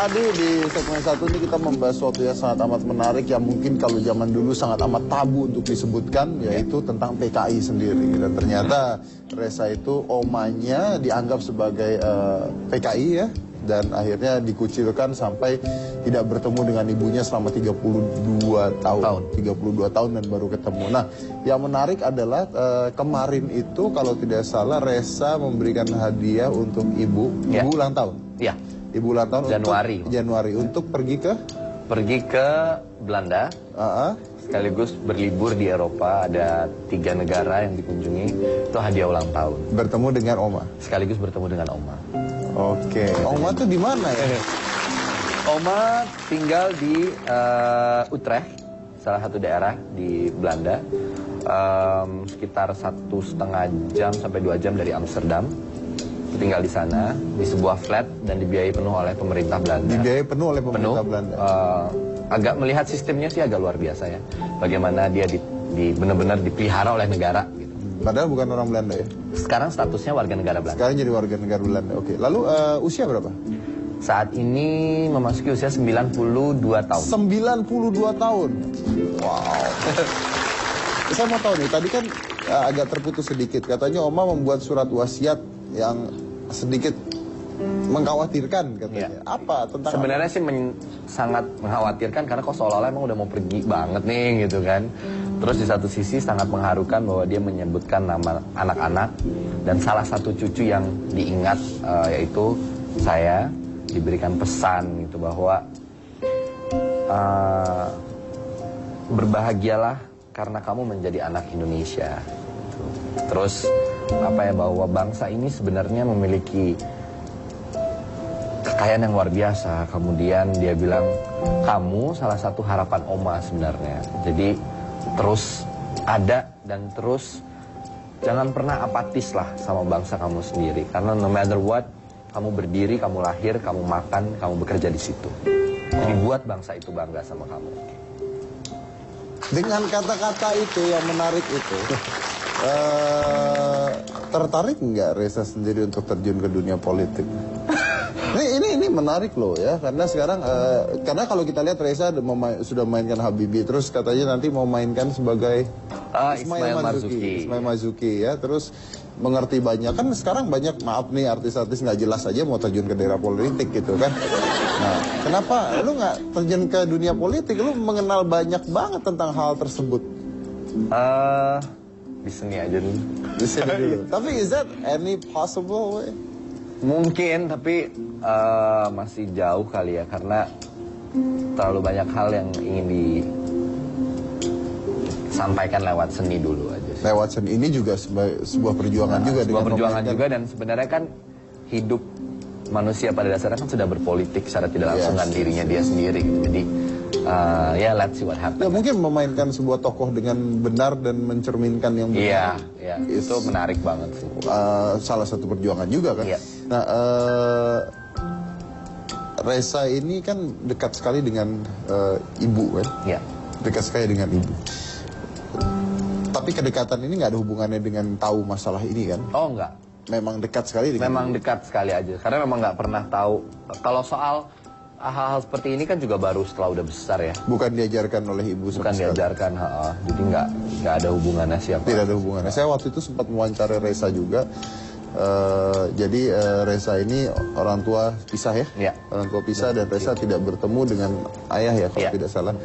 tadi di segmen 1 ini kita membahas sesuatu yang sangat amat menarik yang mungkin kalau zaman dulu sangat amat tabu untuk disebutkan, yaitu tentang PKI sendiri. Dan ternyata Reza itu omanya dianggap sebagai PKI ya, dan akhirnya dikucilkan sampai tidak bertemu dengan ibunya selama 32 tahun. 32 tahun dan baru ketemu. Nah, yang menarik adalah kemarin itu kalau tidak salah Reza memberikan hadiah untuk ibu ulang tahun. Iya. Ibu ulang tahun Januari untuk pergi ke Belanda. Sekaligus berlibur di Eropa, ada 3 negara yang dikunjungi. Itu hadiah ulang tahun. Bertemu dengan Oma. Sekaligus bertemu dengan Oma. Oke. Oma tuh di mana ya? Oma tinggal di Utrecht, salah satu daerah di Belanda. Sekitar 1,5 jam sampai 2 jam dari Amsterdam. Tinggal di sana, di sebuah flat dan dibiayai penuh oleh pemerintah Belanda. Dibiayai penuh oleh pemerintah Belanda. Agak melihat sistemnya sih agak luar biasa ya. Bagaimana dia benar-benar dipelihara oleh negara. Gitu. Padahal bukan orang Belanda ya? Sekarang statusnya warga negara Belanda. Sekarang jadi warga negara Belanda, oke. Lalu usia berapa? Saat ini memasuki usia 92 tahun. 92 tahun? Wow. Saya mau tahu nih, tadi kan agak terputus sedikit. Katanya Oma membuat surat wasiat yang sedikit mengkhawatirkan katanya. Apa tentang sebenarnya sih sangat mengkhawatirkan karena kok seolah-olah emang udah mau pergi banget nih gitu kan. Terus di satu sisi sangat mengharukan bahwa dia menyebutkan nama anak-anak dan salah satu cucu yang diingat yaitu saya, diberikan pesan gitu bahwa berbahagialah karena kamu menjadi anak Indonesia. Terus bahwa bangsa ini sebenarnya memiliki kekayaan yang luar biasa. Kemudian dia bilang, kamu salah satu harapan Oma sebenarnya. Jadi terus ada dan terus jangan pernah apatis lah sama bangsa kamu sendiri. Karena no matter what, kamu berdiri, kamu lahir, kamu makan, kamu bekerja di situ. Jadi buat bangsa itu bangga sama kamu. Dengan kata-kata itu yang menarik itu, tertarik nggak Reza sendiri untuk terjun ke dunia politik? Ini menarik loh ya, karena sekarang karena kalau kita lihat Reza sudah mainkan Habibie, terus katanya nanti mau mainkan sebagai Ismail Marzuki ya, terus mengerti banyak kan sekarang banyak, maaf nih, artis-artis nggak jelas aja mau terjun ke daerah politik gitu kan. Nah, kenapa lu nggak terjun ke dunia politik? Lu mengenal banyak banget tentang hal tersebut. Di sini aja dulu. Di sini dulu. Tapi is that any possible way? Mungkin, tapi masih jauh kali ya, karena terlalu banyak hal yang ingin disampaikan lewat seni dulu aja. Lewat seni ini juga sebuah perjuangan juga. Sebuah perjuangan juga, dan sebenarnya kan hidup manusia pada dasarnya kan sudah berpolitik secara tidak langsung dengan dirinya dia sendiri. Jadi ya let's see what happens. Ya, mungkin memainkan sebuah tokoh dengan benar dan mencerminkan yang benar. Iya, itu menarik banget sih. Salah satu perjuangan juga kan. Iya. Nah, Reza ini kan dekat sekali dengan ibu kan. Iya. Dekat sekali dengan ibu. Tapi kedekatan ini nggak ada hubungannya dengan tahu masalah ini kan? Oh enggak. Memang dekat sekali dengan memang ibu. Dekat sekali aja. Karena memang nggak pernah tahu. Kalau soal hal-hal seperti ini kan juga baru setelah udah besar ya. Bukan diajarkan oleh ibu sama Bukan sekali. diajarkan, jadi nggak ada hubungannya siapa. Tidak ada hubungannya. Saya waktu itu sempat mewawancarai Reza juga. Jadi Reza ini orang tua pisah ya. Iya. Orang tua pisah dan Reza tidak bertemu dengan ayah ya kalau tidak salah.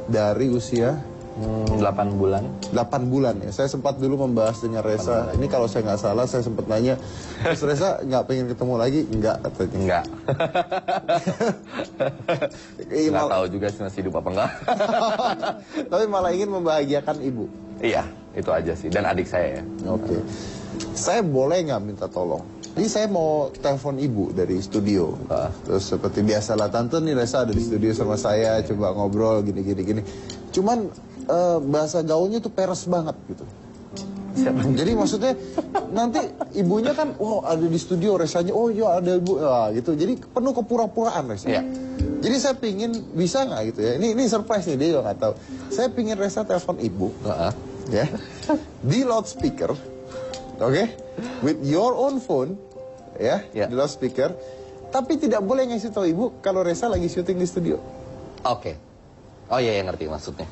Dari usia 8 bulan. 8 bulan ya. Saya sempat dulu membahas dengan Reza. Ini kalau saya nggak salah, saya sempat nanya, terus Reza nggak pengen ketemu lagi? Enggak katanya. Enggak. Nggak tahu juga sih masih hidup apa enggak. Tapi malah ingin membahagiakan ibu. Iya, itu aja sih. Dan adik saya ya. Oke. Saya boleh nggak minta tolong? Jadi saya mau telepon ibu dari studio. Terus seperti biasalah, tante nih Reza ada di studio sama saya, coba ngobrol gini. Cuman bahasa gaulnya tuh peres banget gitu. Jadi maksudnya nanti ibunya kan, ada di studio Rezanya, iya ada ibu, gitu. Jadi penuh kepura-puraan Reza. Iya. Jadi saya pingin, bisa nggak gitu ya? Ini surprise nih, dia juga nggak tahu. Saya pingin Reza telepon ibu, ya, di loudspeaker, oke, with your own phone, ya, di loudspeaker. Tapi tidak boleh ngasih tahu ibu kalau Reza lagi syuting di studio. Oke. Oh iya, ngerti maksudnya.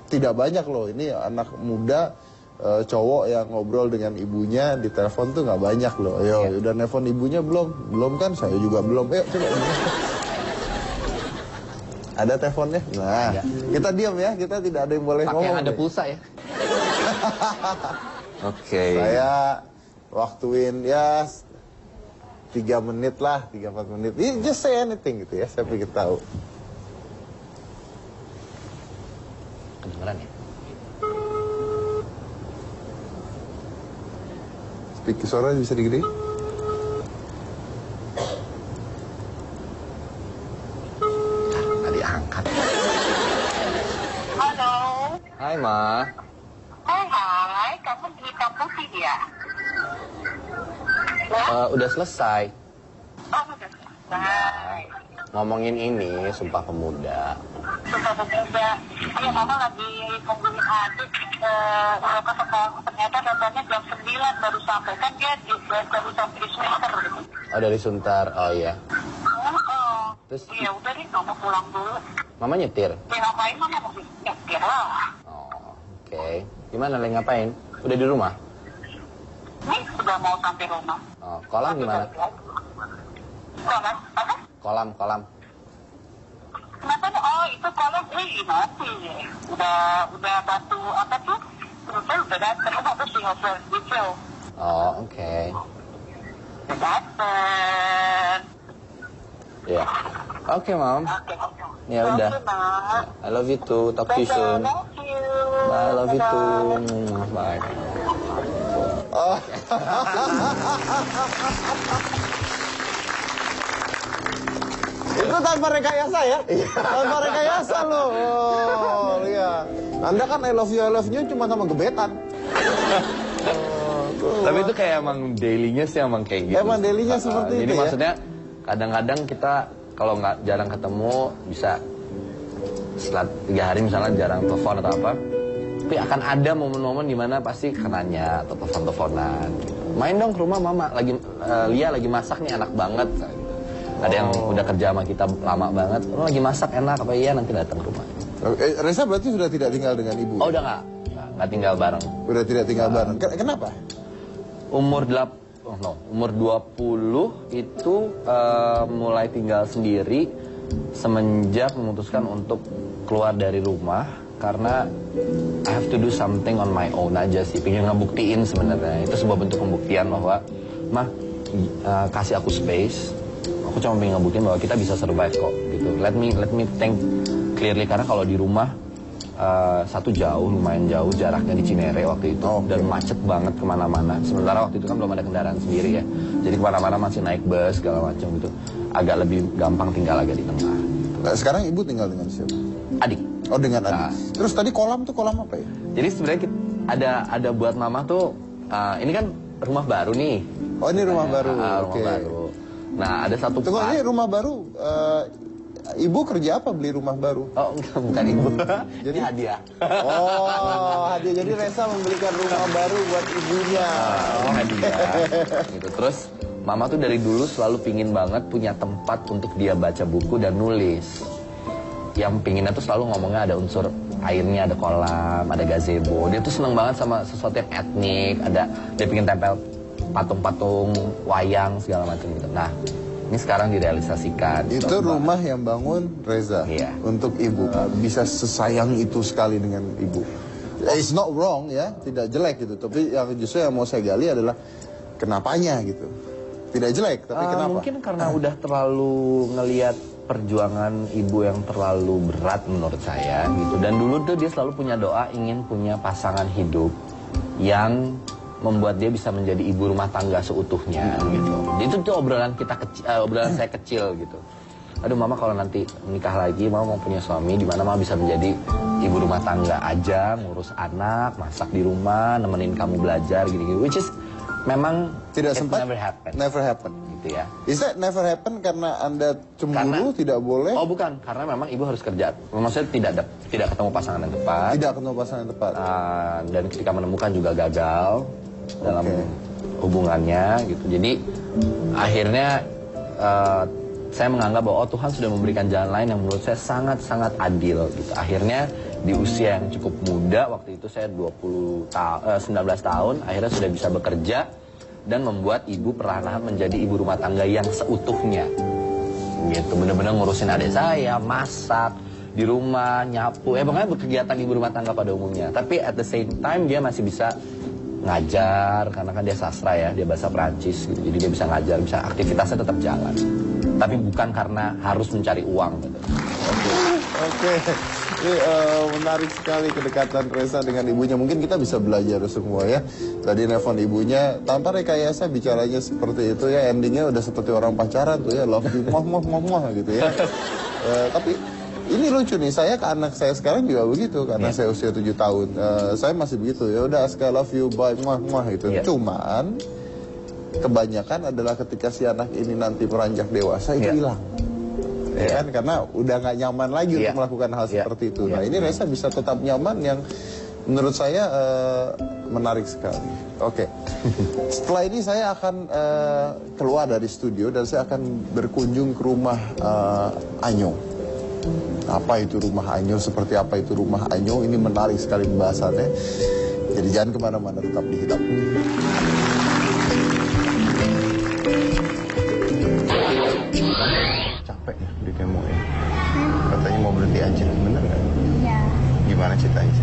Tidak banyak loh, ini anak muda cowok yang ngobrol dengan ibunya di telepon tuh nggak banyak loh. Ayo, udah nelfon ibunya belum? Belum kan? Saya juga belum. Coba. Ada teleponnya? Nah, kita diam ya, kita tidak ada yang boleh ngomong. Pakai yang ada pulsa ya. Oke. Saya waktuin ya 3 menit lah, 3-4 menit. Just say anything gitu ya, saya pengen tahu. Kedengeran ya? Speaker suara bisa digedein? Nggak diangkat. Halo. Hai, Ma. Hai, kamu di kampus sih ya? Udah selesai. Oh, udah selesai. Ngomongin ini, Sumpah Pemuda. Sumpah Pemuda. Iya, mama lagi nungguin adik. Ke sekolah, ternyata datanya jam 9 baru sampai. Kan dia baru sampai di semester gitu. Oh, dari Suntar. Oh iya. Terus? Iya, udah deh, mama pulang dulu. Mama nyetir? Ya, ngapain mama mau nyetir lah. Oh, oke. Gimana, lagi ngapain? Udah di rumah? Nih, udah mau sampai rumah. Oh, kolam gimana? Kolam? Apa? Kolam. Kenapa? Oh, itu kolam. Nanti. Udah batu apa tuh? Terusnya udah datang. Terus di hotel gitu. Oh, oke. Udah datang. Ya. Oke, Mom. Oke. Ya udah. I love you too. Talk to you soon. Love you. Bye, I love you too. Bye. Itu tanpa rekayasa ya? Tanpa rekayasa loh. Oh, iya. Anda kan I love you cuma sama gebetan. Tapi itu kayak emang daily-nya sih emang kayak gitu. Emang daily-nya seperti itu Jadi ya? maksudnya kadang-kadang kita kalau nggak jarang ketemu bisa setelah 3 hari misalnya jarang telepon atau apa. Tapi akan ada momen-momen dimana pasti kenanya atau telepon-teleponan. Main dong ke rumah mama, Lia lagi masak nih enak banget. Ada yang udah kerja sama kita lama banget, lagi masak enak apa iya nanti datang ke rumah. Reza berarti sudah tidak tinggal dengan ibu? Oh udah nggak tinggal bareng. Udah tidak tinggal bareng. Kenapa? Umur 20 itu mulai tinggal sendiri semenjak memutuskan untuk keluar dari rumah karena I have to do something on my own aja sih. Pengen ngebuktiin sebenarnya itu sebuah bentuk pembuktian bahwa kasih aku space. Aku cuma pengen ngebuktiin bahwa kita bisa survive kok gitu. Let me think clearly karena kalau di rumah satu lumayan jauh jaraknya di Cinere waktu itu dan macet banget kemana-mana. Sementara waktu itu kan belum ada kendaraan sendiri ya. Jadi kemana-mana masih naik bus segala macam gitu. Agak lebih gampang tinggal agak di tengah. Nah, sekarang ibu tinggal dengan siapa? Adik. Oh dengan adik. Terus tadi kolam tuh kolam apa ya? Jadi sebenarnya ada buat mama tuh ini kan rumah baru nih. Oh ini rumah baru. Rumah baru. Nah ada satu. Tunggu ini rumah baru. Ibu kerja apa beli rumah baru? Oh enggak, bukan ibu. Jadi hadiah. Oh hadiah. Jadi Reza membelikan rumah baru buat ibunya. Oh hadiah. Gitu. Terus mama tuh dari dulu selalu pingin banget punya tempat untuk dia baca buku dan nulis. Yang pinginnya tuh selalu ngomongnya ada unsur airnya, ada kolam, ada gazebo. Dia tuh seneng banget sama sesuatu yang etnik. Dia pingin tempel patung-patung, wayang segala macam gitu. Nah, ini sekarang direalisasikan. Itu rumah yang bangun Reza. Iya. Untuk ibu. Bisa sesayang itu sekali dengan ibu. It's not wrong ya, tidak jelek gitu. Tapi yang justru yang mau saya gali adalah kenapanya gitu. Tidak jelek, tapi kenapa? Mungkin karena udah terlalu ngelihat perjuangan ibu yang terlalu berat menurut saya gitu. Dan dulu tuh dia selalu punya doa ingin punya pasangan hidup yang membuat dia bisa menjadi ibu rumah tangga seutuhnya gitu. Itu tuh obrolan obrolan saya kecil gitu. Aduh mama kalau nanti menikah lagi mama mau punya suami di mana mama bisa menjadi ibu rumah tangga aja, ngurus anak, masak di rumah, nemenin kamu belajar gini-gini. Which is memang tidak sempat. Never happen gitu ya. Is that never happen karena Anda cemburu tidak boleh? Oh bukan, karena memang ibu harus kerja. Maksudnya tidak ketemu pasangan yang tepat. Tidak ketemu pasangan yang tepat. Dan ketika menemukan juga gagal dalam hubungannya gitu. Jadi akhirnya saya menganggap bahwa Tuhan sudah memberikan jalan lain yang menurut saya sangat-sangat adil gitu. Akhirnya di usia yang cukup muda, waktu itu saya 19 tahun, akhirnya sudah bisa bekerja dan membuat ibu perlahan-lahan menjadi ibu rumah tangga yang seutuhnya. Gitu, bener-bener ngurusin adik saya, masak di rumah, nyapu, pokoknya berkegiatan ibu rumah tangga pada umumnya. Tapi at the same time dia masih bisa ngajar, karena kan dia sastra ya, dia bahasa Perancis gitu. Jadi dia bisa ngajar, bisa aktivitasnya tetap jalan. Tapi bukan karena harus mencari uang gitu. Oke. Ini menarik sekali kedekatan Reza dengan ibunya. Mungkin kita bisa belajar semua ya. Tadi nelfon ibunya tanpa rekayasa bicaranya seperti itu ya. Endingnya udah seperti orang pacaran tuh ya. Love you, moh gitu ya. Tapi ini lucu nih. Saya ke anak saya sekarang juga begitu. Karena saya usia 7 tahun. Saya masih begitu ya. Udah Aska love you, bye, moh gitu. Cuman kebanyakan adalah ketika si anak ini nanti beranjak dewasa itu hilang. Ya kan, karena udah nggak nyaman lagi untuk melakukan hal seperti itu. Nah ini Reza bisa tetap nyaman yang menurut saya menarik sekali. Oke. Setelah ini saya akan keluar dari studio dan saya akan berkunjung ke rumah Anyo. Apa itu rumah Anyo, seperti apa itu rumah Anyo, ini menarik sekali pembahasannya. Jadi jangan kemana-mana, tetap di Hitam. Capek ya di demo ya. Katanya mau berhenti aja, bener nggak? Iya. Gimana ceritanya?